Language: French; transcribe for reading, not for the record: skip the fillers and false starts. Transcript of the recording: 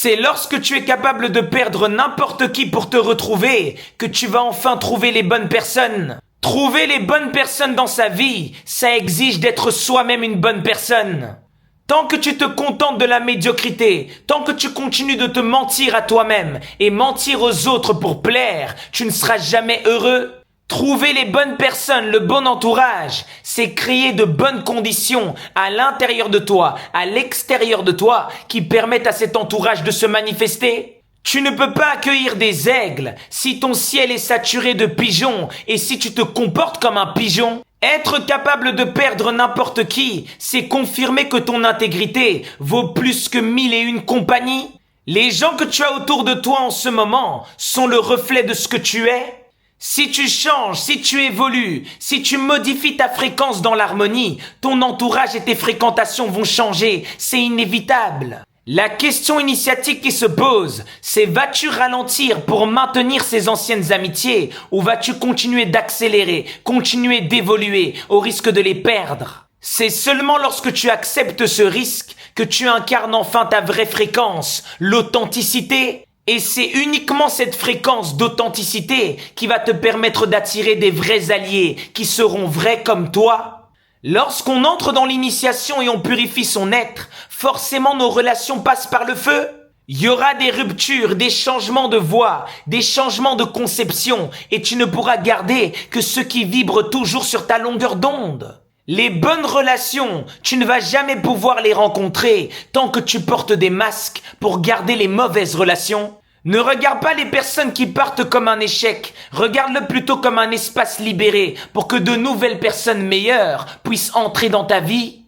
C'est lorsque tu es capable de perdre n'importe qui pour te retrouver que tu vas enfin trouver les bonnes personnes. Trouver les bonnes personnes dans sa vie, ça exige d'être soi-même une bonne personne. Tant que tu te contentes de la médiocrité, tant que tu continues de te mentir à toi-même et mentir aux autres pour plaire, tu ne seras jamais heureux. Trouver les bonnes personnes, le bon entourage, c'est créer de bonnes conditions à l'intérieur de toi, à l'extérieur de toi, qui permettent à cet entourage de se manifester. Tu ne peux pas accueillir des aigles si ton ciel est saturé de pigeons et si tu te comportes comme un pigeon. Être capable de perdre n'importe qui, c'est confirmer que ton intégrité vaut plus que 1001 compagnies. Les gens que tu as autour de toi en ce moment sont le reflet de ce que tu es. Si tu changes, si tu évolues, si tu modifies ta fréquence dans l'harmonie, ton entourage et tes fréquentations vont changer, c'est inévitable. La question initiatique qui se pose, c'est vas-tu ralentir pour maintenir ces anciennes amitiés ou vas-tu continuer d'accélérer, continuer d'évoluer au risque de les perdre? C'est seulement lorsque tu acceptes ce risque que tu incarnes enfin ta vraie fréquence, l'authenticité. Et c'est uniquement cette fréquence d'authenticité qui va te permettre d'attirer des vrais alliés qui seront vrais comme toi. Lorsqu'on entre dans l'initiation et on purifie son être, forcément nos relations passent par le feu. Il y aura des ruptures, des changements de voix, des changements de conception et tu ne pourras garder que ceux qui vibrent toujours sur ta longueur d'onde. Les bonnes relations, tu ne vas jamais pouvoir les rencontrer tant que tu portes des masques pour garder les mauvaises relations. Ne regarde pas les personnes qui partent comme un échec, regarde-le plutôt comme un espace libéré pour que de nouvelles personnes meilleures puissent entrer dans ta vie.